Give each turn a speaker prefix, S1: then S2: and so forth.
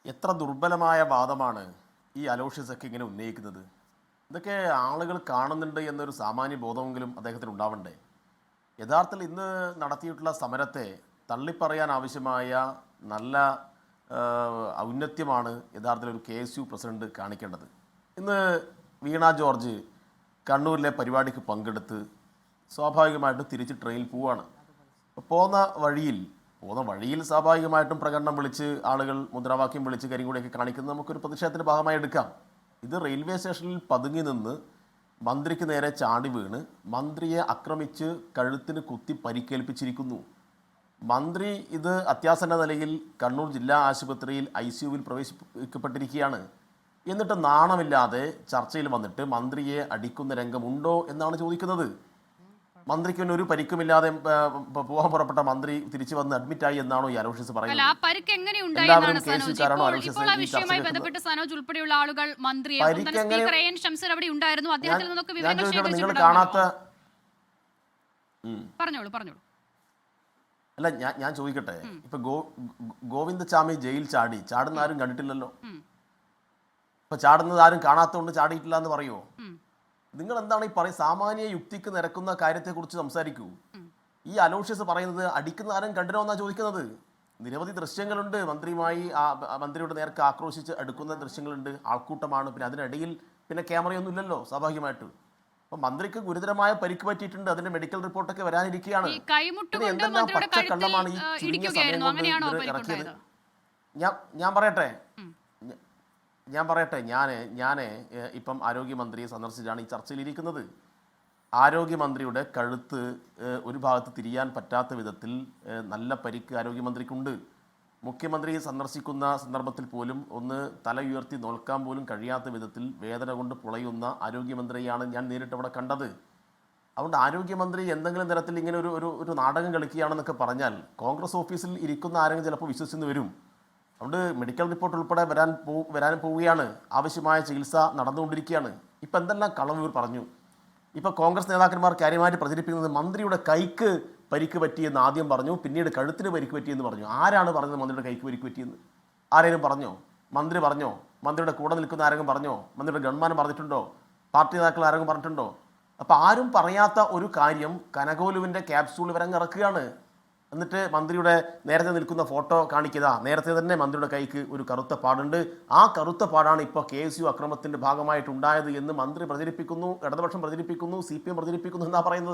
S1: എത്ര ദുർബലമായ വാദമാണ് ഈ അലോഷ്യസൊക്കെ ഇങ്ങനെ ഉന്നയിക്കുന്നത്. ഇതൊക്കെ ആളുകൾ കാണുന്നുണ്ട് എന്നൊരു സാമാന്യ ബോധമെങ്കിലും അദ്ദേഹത്തിന് ഉണ്ടാവണ്ടേ. യഥാർത്ഥത്തിൽ ഇന്ന് നടത്തിയിട്ടുള്ള സമരത്തെ തള്ളിപ്പറയാൻ ആവശ്യമായ നല്ല ഔന്നത്യമാണ് യഥാർത്ഥത്തിൽ ഒരു KSU പ്രസിഡന്റ് കാണിക്കേണ്ടത്. ഇന്ന് വീണ ജോർജ് കണ്ണൂരിലെ പരിപാടിക്ക് പങ്കെടുത്ത് സ്വാഭാവികമായിട്ടും തിരിച്ച് ട്രെയിനിൽ പോവുകയാണ്. പോകുന്ന വഴിയിൽ സ്വാഭാവികമായിട്ടും പ്രകടനം വിളിച്ച് ആളുകൾ മുദ്രാവാക്യം വിളിച്ച് കരിങ്കൊടിയൊക്കെ കാണിക്കുന്നത് നമുക്കൊരു പ്രതിഷേധത്തിൻ്റെ ഭാഗമായി എടുക്കാം. ഇത് റെയിൽവേ സ്റ്റേഷനിൽ പതുങ്ങി നിന്ന് മന്ത്രിക്ക് നേരെ ചാടി വീണ് മന്ത്രിയെ ആക്രമിച്ച് കഴുത്തിന് കുത്തി പരിക്കേൽപ്പിച്ചിരിക്കുന്നു. മന്ത്രി ഇത് അത്യാസന്ന നിലയിൽ കണ്ണൂർ ജില്ലാ ആശുപത്രിയിൽ ICUവിൽ പ്രവേശിപ്പിക്കപ്പെട്ടിരിക്കുകയാണ്. എന്നിട്ട് നാണമില്ലാതെ ചർച്ചയിൽ വന്നിട്ട് മന്ത്രിയെ അടിക്കുന്ന രംഗമുണ്ടോ എന്നാണ് ചോദിക്കുന്നത്. മന്ത്രിക്ക് പിന്നെ ഒരു പരിക്കുമില്ലാതെ പോകാൻ പുറപ്പെട്ട മന്ത്രി തിരിച്ചു വന്ന് അഡ്മിറ്റായി എന്നാണോ ഈ അലോഷ്യസ് പറയുന്നത്? എല്ലാവരും കേസുകാരാണോ അലോഷ്യസ്? നിങ്ങൾ കാണാത്ത അല്ല, ഞാൻ ചോദിക്കട്ടെ, ഇപ്പൊ ഗോവിന്ദചാമി ജയിൽ ചാടുന്ന ആരും കണ്ടിട്ടില്ലല്ലോ. ഇപ്പൊ ചാടുന്നത് ആരും കാണാത്തതുകൊണ്ട് ചാടിയിട്ടില്ല എന്ന് പറയുമോ? നിങ്ങൾ എന്താണ് ഈ സാമാന്യ യുക്തിക്ക് നിരക്കുന്ന കാര്യത്തെക്കുറിച്ച് സംസാരിക്കൂ. ഈ അലോഷ്യസ് പറയുന്നത് അടിക്കുന്ന ആരും കണ്ടിനോ എന്നാ ചോദിക്കുന്നത്. നിരവധി ദൃശ്യങ്ങളുണ്ട്. മന്ത്രിയുടെ നേർക്ക് ആക്രോശിച്ച് അടുക്കുന്ന ദൃശ്യങ്ങളുണ്ട്. ആൾക്കൂട്ടമാണ്. പിന്നെ അതിനിടയിൽ പിന്നെ ക്യാമറയൊന്നും ഇല്ലല്ലോ സ്വാഭാവികമായിട്ട്. അപ്പൊ മന്ത്രിക്ക് ഗുരുതരമായ പരിക്ക് പറ്റിയിട്ടുണ്ട്. അതിന്റെ മെഡിക്കൽ റിപ്പോർട്ടൊക്കെ വരാനിരിക്കുകയാണ്. എന്തെല്ലാം പച്ചക്കള്ളമാണ് ഈ ചുരുങ്ങിയ സമയം കൊണ്ട് ഇറക്കിയത്. ഞാൻ പറയട്ടെ, ഞാൻ ഇപ്പം ആരോഗ്യമന്ത്രിയെ സന്ദർശിച്ചാണ് ഈ ചർച്ചയിലിരിക്കുന്നത്. ആരോഗ്യമന്ത്രിയുടെ കഴുത്ത് ഒരു ഭാഗത്ത് തിരിയാൻ പറ്റാത്ത വിധത്തിൽ നല്ല പരിക്ക് ആരോഗ്യമന്ത്രിക്കുണ്ട്. മുഖ്യമന്ത്രി സന്ദർശിക്കുന്ന സന്ദർഭത്തിൽ പോലും ഒന്ന് തല ഉയർത്തി നോക്കാൻ പോലും കഴിയാത്ത വിധത്തിൽ വേദന കൊണ്ട് പുളയുന്ന ആരോഗ്യമന്ത്രിയാണ് ഞാൻ നേരിട്ട് അവിടെ കണ്ടത്. അതുകൊണ്ട് ആരോഗ്യമന്ത്രി എന്തെങ്കിലും തരത്തിൽ ഇങ്ങനെ ഒരു നാടകം കളിക്കുകയാണെന്നൊക്കെ പറഞ്ഞാൽ കോൺഗ്രസ് ഓഫീസിൽ ഇരിക്കുന്ന ആരെങ്കിലും ചിലപ്പോൾ വിശ്വസിച്ച് വരും. അതുകൊണ്ട് മെഡിക്കൽ റിപ്പോർട്ട് ഉൾപ്പെടെ വരാൻ പോവുകയാണ്. ആവശ്യമായ ചികിത്സ നടന്നുകൊണ്ടിരിക്കുകയാണ്. ഇപ്പം എന്തെല്ലാം കളവ് ഇവർ പറഞ്ഞു. ഇപ്പോൾ കോൺഗ്രസ് നേതാക്കന്മാർ കാര്യമായിട്ട് പ്രചരിപ്പിക്കുന്നത് മന്ത്രിയുടെ കൈക്ക് പരിക്ക് പറ്റിയെന്ന് ആദ്യം പറഞ്ഞു, പിന്നീട് കഴുത്തിന് പരിക്ക് പറ്റിയെന്ന് പറഞ്ഞു. ആരാണ് പറഞ്ഞത് മന്ത്രിയുടെ കൈക്ക് പരിക്ക് പറ്റിയെന്ന്? ആരെങ്കിലും പറഞ്ഞോ? മന്ത്രി പറഞ്ഞോ? മന്ത്രിയുടെ കൂടെ നിൽക്കുന്ന ആരെങ്കിലും പറഞ്ഞോ? മന്ത്രിയുടെ ഗവൺമെൻറ് പറഞ്ഞിട്ടുണ്ടോ? പാർട്ടി നേതാക്കൾ ആരെങ്കിലും പറഞ്ഞിട്ടുണ്ടോ? അപ്പോൾ ആരും പറയാത്ത ഒരു കാര്യം കനകോലുവിൻ്റെ ക്യാപ്സൂൾ വരങ്ങ് ഇറക്കുകയാണ്. എന്നിട്ട് മന്ത്രിയുടെ നേരത്തെ നിൽക്കുന്ന ഫോട്ടോ കാണിക്കുക. നേരത്തെ തന്നെ മന്ത്രിയുടെ കൈക്ക് ഒരു കറുത്ത പാടുണ്ട്. ആ കറുത്ത പാടാണ് ഇപ്പോൾ KSU അക്രമത്തിൻ്റെ ഭാഗമായിട്ടുണ്ടായത് എന്ന് മന്ത്രി പ്രചരിപ്പിക്കുന്നു, ഇടതുപക്ഷം പ്രചരിപ്പിക്കുന്നു, CPM പ്രചരിപ്പിക്കുന്നു എന്നാണ് പറയുന്നത്.